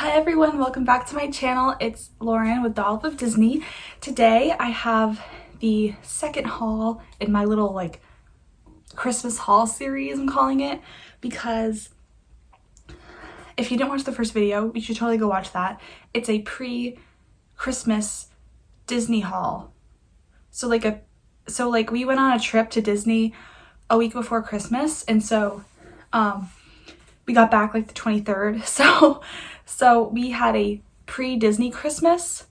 Hi everyone, welcome back to my channel. It's Lauren with Doll of Disney. Today I have the second haul in my little Christmas haul series, I'm calling it, because if you didn't watch the first video, you should totally go watch that. It's a pre-Christmas Disney haul. So we went on a trip to Disney a week before Christmas, and so we got back like the 23rd. So we had a pre-Disney Christmas,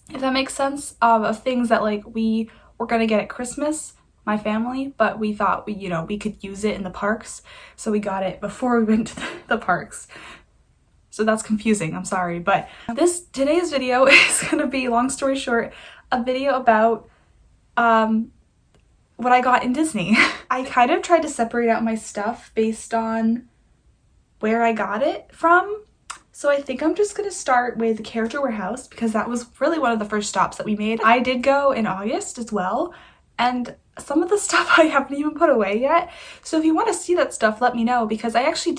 if that makes sense, of things that we were gonna get at Christmas, my family, but we thought we could use it in the parks, so we got it before we went to the parks. So that's confusing, I'm sorry, but today's video is gonna be, long story short, a video about what I got in Disney. I kind of tried to separate out my stuff based on where I got it from. So I think I'm just gonna start with the Character Warehouse because that was really one of the first stops that we made. I did go in August as well, and some of the stuff I haven't even put away yet. So if you want to see that stuff, let me know, because I actually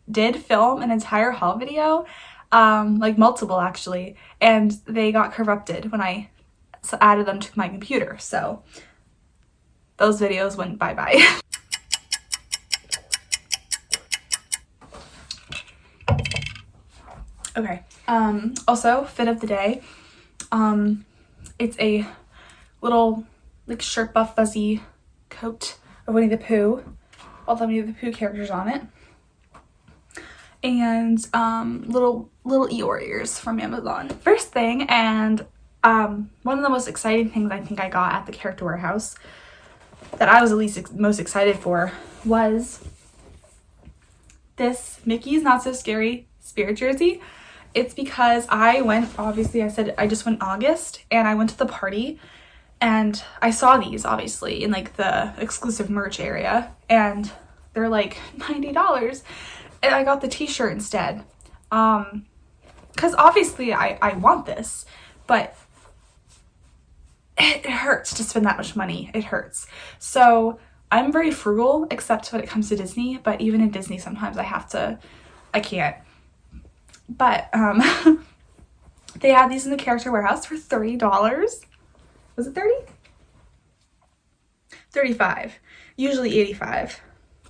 did film an entire haul video, multiple actually, and they got corrupted when I added them to my computer. So those videos went bye-bye. Okay, also fit of the day. It's a little Sherpa fuzzy coat of Winnie the Pooh, all the Winnie the Pooh characters on it, and little Eeyore ears from Amazon. First thing, and one of the most exciting things I think I got at the Character Warehouse that I was at least most excited for was this Mickey's Not So Scary Spirit jersey. It's because obviously I said I just went in August, and I went to the party and I saw these obviously in the exclusive merch area, and they're like $90, and I got the t-shirt instead. Because obviously I want this, but it hurts to spend that much money. It hurts. So I'm very frugal, except when it comes to Disney, but even in Disney sometimes I can't. But they had these in the Character Warehouse for $30. Was it 30? 35. Usually 85.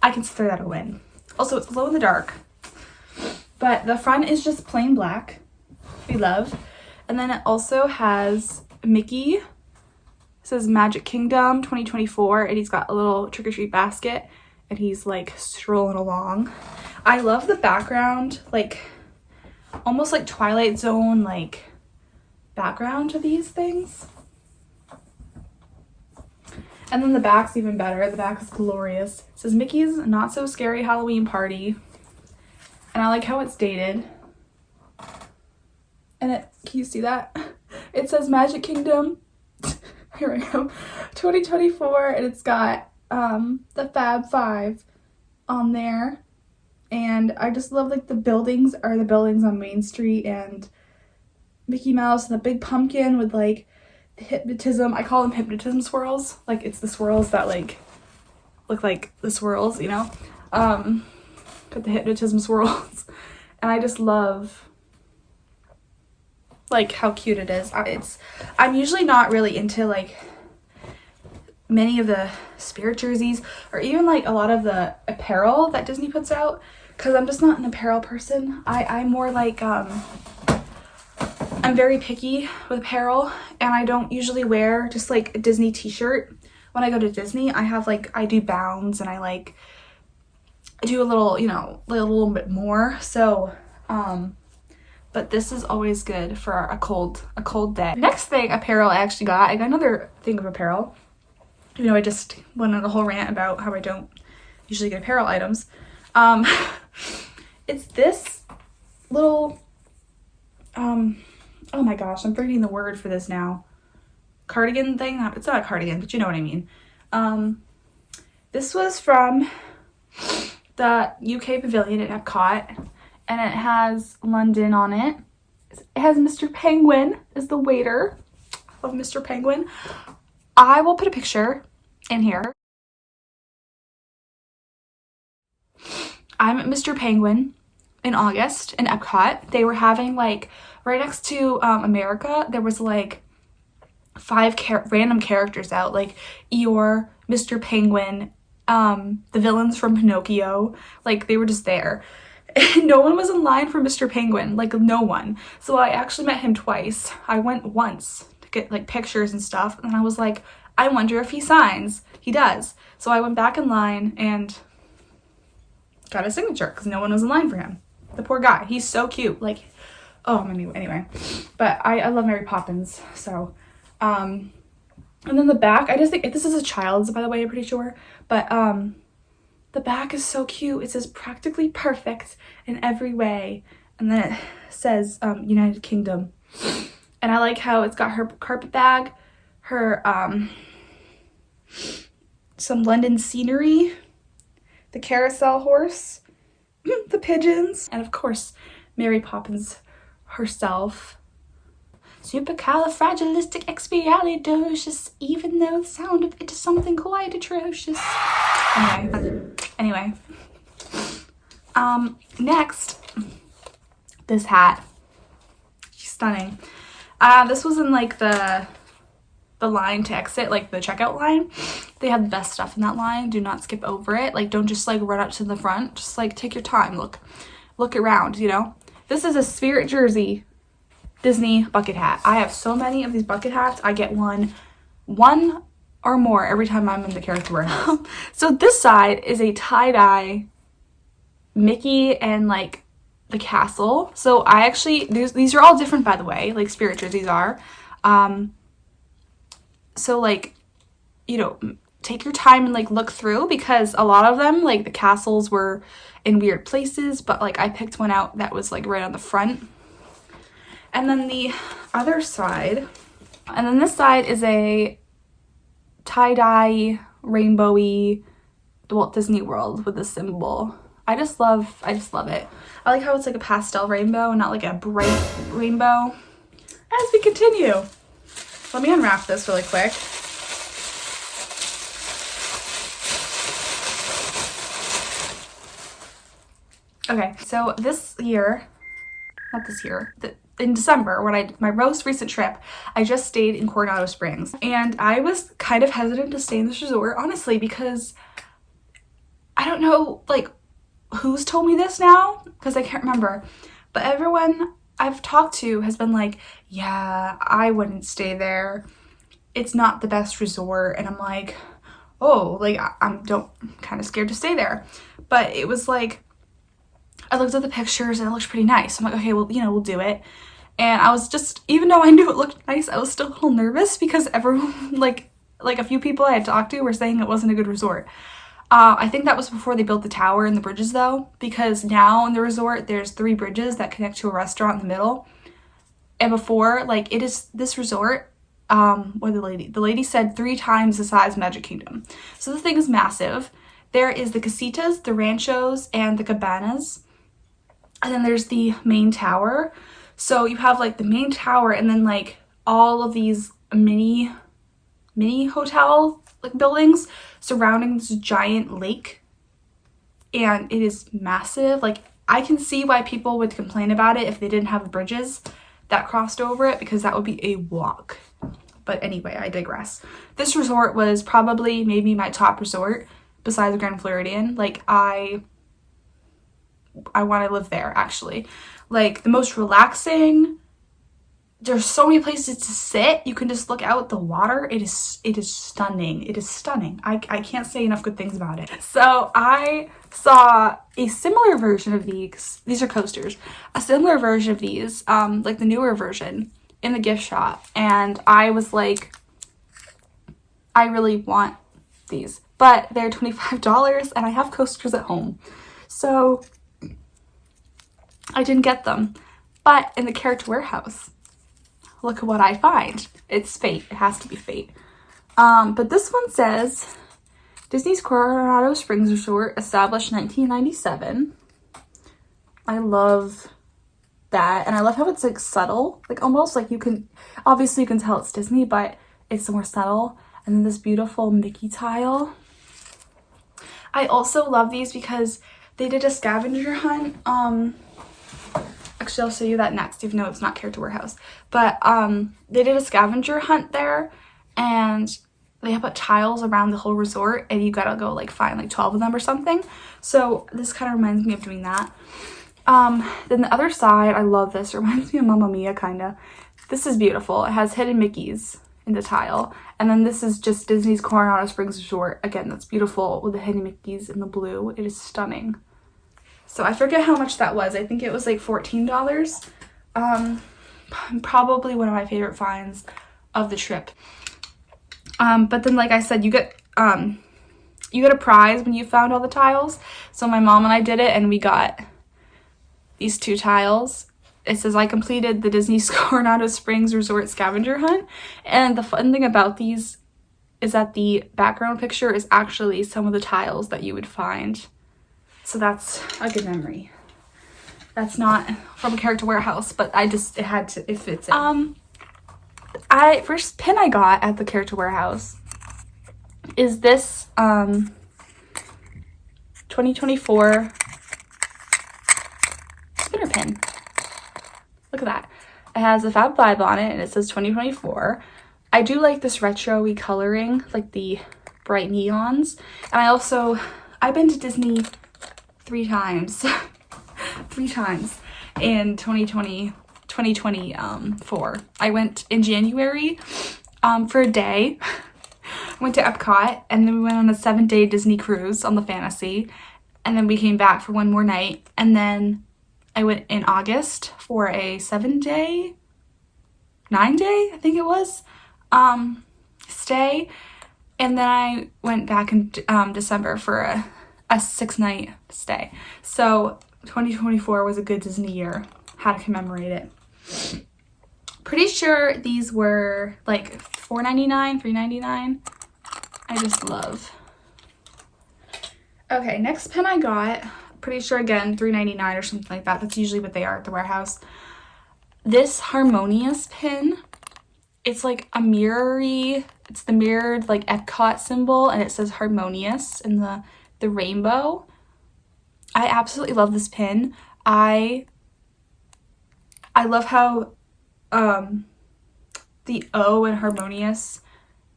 I consider that a win. Also, it's glow in the dark. But the front is just plain black. We love. And then it also has Mickey. It says Magic Kingdom 2024, and he's got a little trick-or-treat basket, and he's strolling along. I love the background, almost like Twilight Zone background to these things. And then the back's even better. The back is glorious. It says Mickey's Not So Scary Halloween Party, and I like how it's dated. And can you see that? It says Magic Kingdom, here we go, 2024, and it's got the Fab Five on there. And I just love the buildings are the buildings on Main Street, and Mickey Mouse and the big pumpkin with the hypnotism. I call them hypnotism swirls. It's the swirls that look like the swirls, got the hypnotism swirls. And I just love how cute it is. I'm usually not really into many of the spirit jerseys, or even a lot of the apparel that Disney puts out, because I'm just not an apparel person. I'm more I'm very picky with apparel, and I don't usually wear just a Disney t-shirt. When I go to Disney, I have I do bounds, and I do a little, a little bit more. So but this is always good for a cold day. Next thing, apparel, I got another thing of apparel. I just went on a whole rant about how I don't usually get apparel items. It's this little, oh my gosh, I'm forgetting the word for this now. Cardigan thing? It's not a cardigan, but you know what I mean. This was from the UK Pavilion at Epcot, and it has London on it. It has Mr. Penguin as the waiter. I love Mr. Penguin. I will put a picture in here. I'm Mr. Penguin. in August in Epcot. They were having like right next to America, there was like 5 random characters out, like Eeyore, Mr. Penguin, the villains from Pinocchio. Like they were just there. And no one was in line for Mr. Penguin, like no one. So I actually met him twice. I went once to get like pictures and stuff, and I was like, I wonder if he signs. He does. So I went back in line and got a signature because no one was in line for him. The poor guy. He's so cute. Like, oh, anyway. But I love Mary Poppins. So, and then the back, I just think, this is a child's, by the way, I'm pretty sure. But, the back is so cute. It says practically perfect in every way. And then it says, United Kingdom. And I like how it's got her carpet bag, her, some London scenery, the carousel horse, the pigeons, and of course, Mary Poppins herself. Supercalifragilisticexpialidocious, even though the sound of it is something quite atrocious. Anyway. Next, this hat. She's stunning. This was in like the line to exit, like the checkout line. They have the best stuff in that line. Do not skip over it. Like, don't just like run up to the front. Just like take your time. Look around, you know. This is a Spirit Jersey Disney bucket hat. I have so many of these bucket hats. I get one or more every time I'm in the character warehouse. So this side is a tie-dye Mickey and like the castle. So I actually, these are all different, by the way, like Spirit jerseys are. So like, you know, take your time and like look through, because a lot of them, like the castles were in weird places, but like I picked one out that was like right on the front. And then the other side, and then this side is a tie-dye rainbowy Walt Disney World with a symbol. I just love it. I like how it's like a pastel rainbow and not like a bright rainbow. As we continue, let me unwrap this really quick. Okay, so in December, when my most recent trip, I just stayed in Coronado Springs, and I was kind of hesitant to stay in this resort, honestly, because I don't know, like, who's told me this now, because I can't remember, but everyone I've talked to has been like, yeah, I wouldn't stay there. It's not the best resort. And I'm like, oh, like, I'm kind of scared to stay there. But it was like, I looked at the pictures and it looked pretty nice. I'm like, okay, well, you know, we'll do it. And I was just, even though I knew it looked nice, I was still a little nervous because everyone, like a few people I had talked to were saying it wasn't a good resort. I think that was before they built the tower and the bridges though, because now in the resort, there's 3 bridges that connect to a restaurant in the middle. And before, like, it is this resort, the lady said 3 times the size of Magic Kingdom. So the thing is massive. There is the casitas, the ranchos, and the cabanas. And then there's the main tower. So you have like the main tower and then like all of these mini hotel like buildings surrounding this giant lake. And it is massive. Like, I can see why people would complain about it if they didn't have bridges that crossed over it, because that would be a walk. But anyway, I digress. This resort was probably maybe my top resort besides Grand Floridian. Like, I want to live there, actually. Like, the most relaxing. There's so many places to sit. You can just look out the water. It is stunning. It is stunning. I can't say enough good things about it. So I saw a similar version of these. These are coasters. A similar version of these, like the newer version, in the gift shop. And I was like, I really want these. But they're $25 and I have coasters at home. So I didn't get them. But in the character warehouse, look at what I find. It's fate. It has to be fate. But this one says, Disney's Coronado Springs Resort, established 1997. I love that. And I love how it's like subtle. Like almost like obviously you can tell it's Disney, but it's more subtle. And then this beautiful Mickey tile. I also love these because they did a scavenger hunt Actually, I'll show you that next, even though it's not Character Warehouse. But they did a scavenger hunt there, and they put tiles around the whole resort, and you gotta go like find like 12 of them or something. So this kind of reminds me of doing that. Then the other side, I love this. It reminds me of Mamma Mia, kind of. This is beautiful. It has hidden Mickeys in the tile. And then this is just Disney's Coronado Springs Resort. Again, that's beautiful with the hidden Mickeys in the blue. It is stunning. So I forget how much that was. I think it was like $14. Probably one of my favorite finds of the trip. But then, like I said, you get a prize when you found all the tiles. So my mom and I did it, and we got these 2 tiles. It says, I completed the Disney Coronado Springs Resort scavenger hunt. And the fun thing about these is that the background picture is actually some of the tiles that you would find. So that's a good memory. That's not from a Character Warehouse, but it fits in. First pin I got at the Character Warehouse is this 2024 spinner pin. Look at that. It has a Fab Five on it, and it says 2024. I do like this retro-y coloring, like the bright neons. And I've been to Disney 3 times. 3 times in 2024. I went in January for a day. Went to Epcot, and then we went on a 7-day Disney cruise on the Fantasy, and then we came back for one more night, and then I went in August for a 9-day, I think it was, stay, and then I went back in December for a 6-night stay. So 2024 was a good Disney year. Had to commemorate it. Pretty sure these were like $4.99, $3.99. I just love. Okay, next pin I got, pretty sure again $3.99 or something like that. That's usually what they are at the warehouse. This Harmonious pin, it's like a it's the mirrored like Epcot symbol, and it says Harmonious in the rainbow. I absolutely love this pin. I love how the O in Harmonious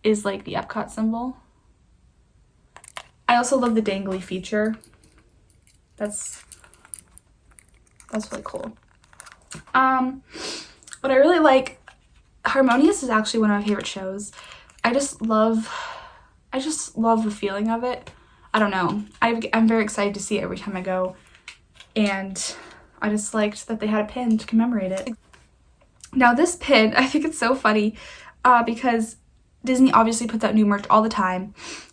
is like the Epcot symbol. I also love the dangly feature. That's really cool. What I really like, Harmonious is actually one of my favorite shows. I just love the feeling of it. I don't know. I'm very excited to see it every time I go, and I just liked that they had a pin to commemorate it. Now this pin, I think it's so funny because Disney obviously puts out new merch all the time,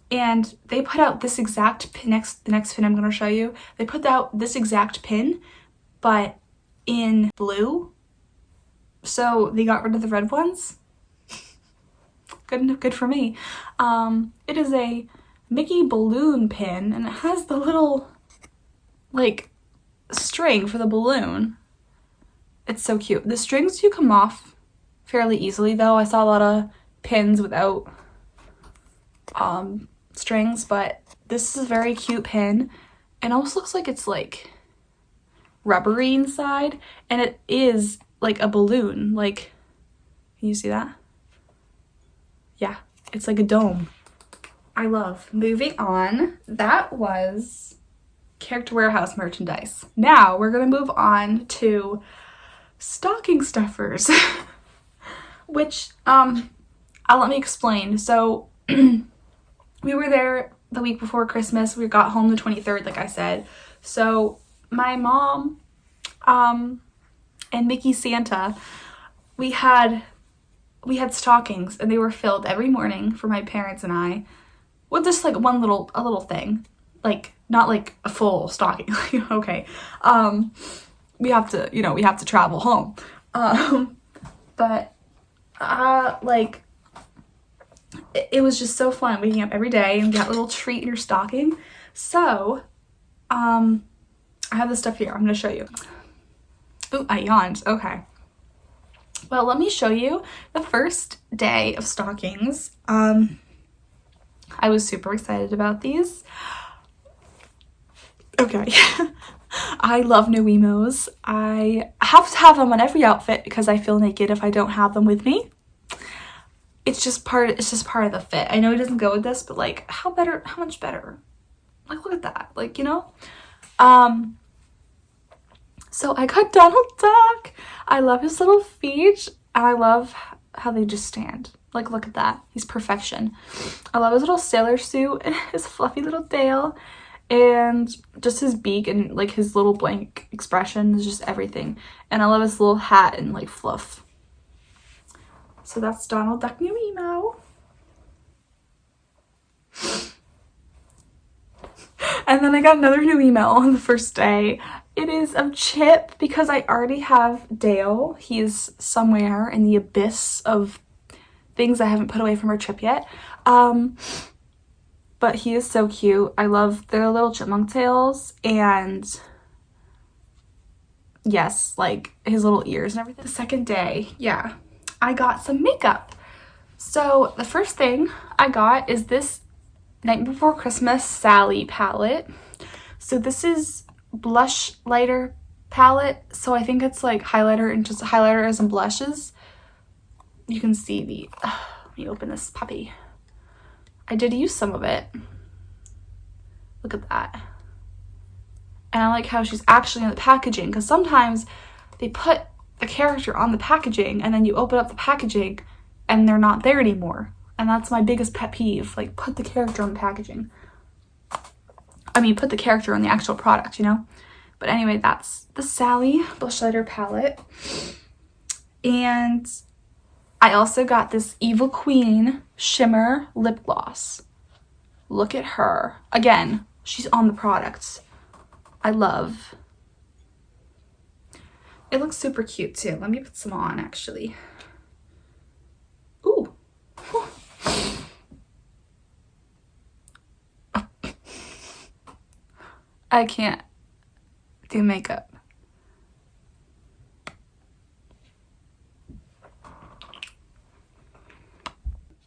and they put out this exact pin, the next pin I'm going to show you. They put out this exact pin, but in blue. So they got rid of the red ones. Good for me. It is a Mickey balloon pin, and it has the little like string for the balloon. It's so cute. The strings do come off fairly easily though. I saw a lot of pins without strings, but this is a very cute pin. It almost looks like it's like rubbery inside, and it is like a balloon. Like, can you see that? Yeah, it's like a dome. I love. Moving on, that was Character Warehouse merchandise. Now we're gonna move on to stocking stuffers, which let me explain. So we were there the week before Christmas. We got home the 23rd, like I said. So my mom and Mickey Santa, we had stockings, and they were filled every morning for my parents and I with just like a little thing, like not like a full stocking. Okay, we have to travel home, but like it was just so fun waking up every day and get a little treat in your stocking. So I have this stuff here. I'm gonna show you. Ooh, I yawned. Okay. Well, let me show you the first day of stockings. I was super excited about these. Okay. I love new emos. I have to have them on every outfit because I feel naked if I don't have them with me. It's just part of the fit. I know it doesn't go with this, but like how much better? Like look at that. Like, you know? So I got Donald Duck. I love his little feet and I love how they just stand. Like look at that. He's perfection. I love his little sailor suit and his fluffy little tail. And just his beak and like his little blank expression is just everything. And I love his little hat and like fluff. So that's Donald Duck New Emo. And then I got another new email on the first day. It is of Chip because I already have Dale. He's somewhere in the abyss of things I haven't put away from our trip yet. But he is so cute. I love their little chipmunk tails and yes, like his little ears and everything. The second day, yeah, I got some makeup. So the first thing I got is this Night Before Christmas Sally palette. So this is blush lighter palette. So I think it's like highlighter and just highlighters and blushes. You can see the, let me open this puppy. I did use some of it. Look at that. And I like how she's actually in the packaging because sometimes they put the character on the packaging and then you open up the packaging and they're not there anymore. And that's my biggest pet peeve. Like put the character on the packaging. I mean, put the character on the actual product, you know? But anyway, that's the Sally Blush Lighter palette. And I also got this Evil Queen Shimmer Lip Gloss. Look at her. Again, she's on the products. I love. It looks super cute too. Let me put some on actually. Ooh. I can't do makeup.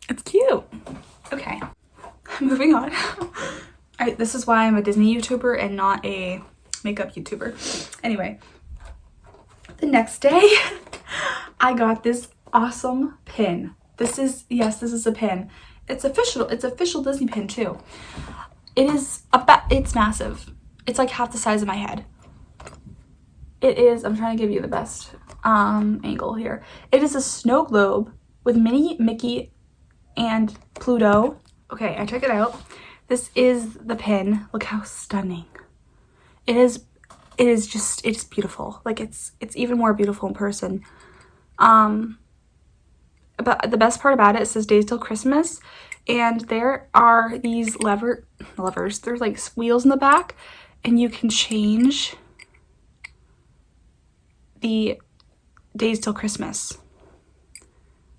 It's cute. Okay, moving on. This is why I'm a Disney YouTuber and not a makeup YouTuber. Anyway, the next day, I got this awesome pin. This is a pin. It's official Disney pin too. It's massive. It's like half the size of my head. It is, I'm trying to give you the best angle here. It is a snow globe with Minnie, Mickey, and Pluto. Okay, I took it out. This is the pin. Look how stunning. It is beautiful. Like it's even more beautiful in person. But the best part about it says Days Till Christmas, and there are these levers. There's like wheels in the back, and you can change the days till Christmas.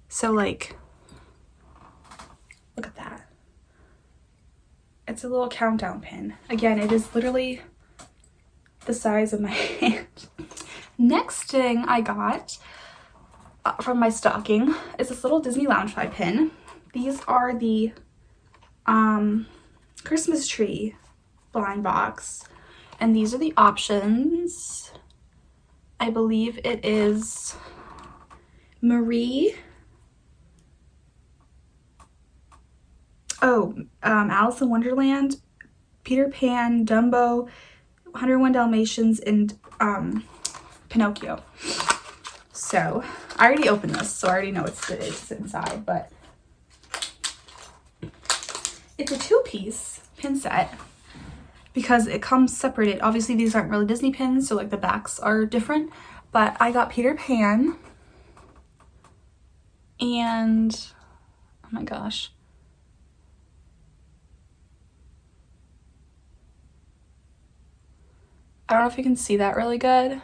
So like, look at that. It's a little countdown pin. Again, it is literally the size of my hand. Next thing I got from my stocking is this little Disney Loungefly pin. These are the Christmas tree blind box, and these are the options. I believe it is Marie. Alice in Wonderland, Peter Pan, Dumbo, 101 Dalmatians, and Pinocchio. So I already opened this, so I already know it's inside, but it's a 2-piece pin set because it comes separated. Obviously these aren't really Disney pins, so like the backs are different, but I got Peter Pan and oh my gosh, I don't know if you can see that really good,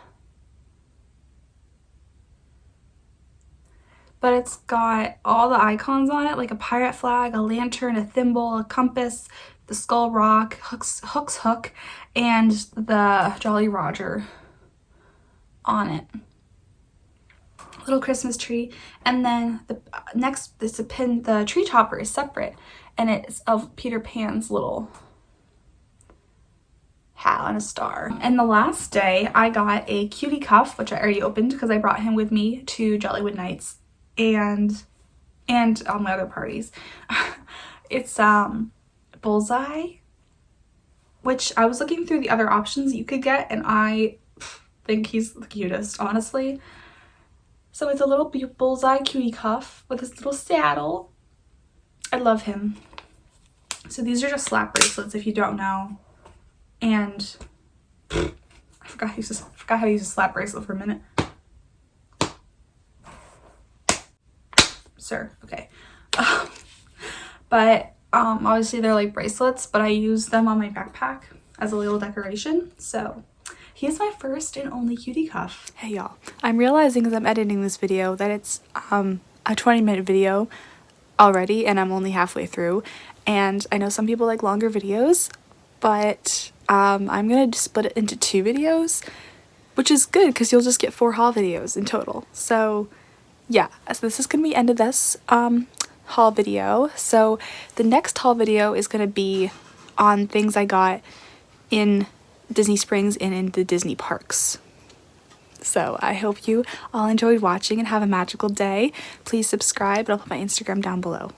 but it's got all the icons on it, like a pirate flag, a lantern, a thimble, a compass, the skull rock, Hook's hook, and the Jolly Roger on it. Little Christmas tree. And then the next is a pin, the tree topper is separate, and it's of Peter Pan's little hat on a star. And the last day I got a cutie cuff, which I already opened because I brought him with me to Jollywood Nights and all my other parties. It's Bullseye, which I was looking through the other options you could get, and I think he's the cutest, honestly. So it's a little Bullseye cutie cuff with this little saddle. I love him. So these are just slap bracelets if you don't know. And I forgot how to use a slap bracelet for a minute. Sir, okay. But obviously they're like bracelets, but I use them on my backpack as a little decoration. So he's my first and only cutie cuff. Hey y'all, I'm realizing as I'm editing this video that it's a 20-minute video already and I'm only halfway through, and I know some people like longer videos, but I'm gonna split it into 2 videos, which is good because you'll just get 4 haul videos in total. So yeah, so this is gonna be the end of this haul video. So the next haul video is gonna be on things I got in Disney Springs and in the Disney parks. So I hope you all enjoyed watching and have a magical day. Please subscribe, and I'll put my Instagram down below.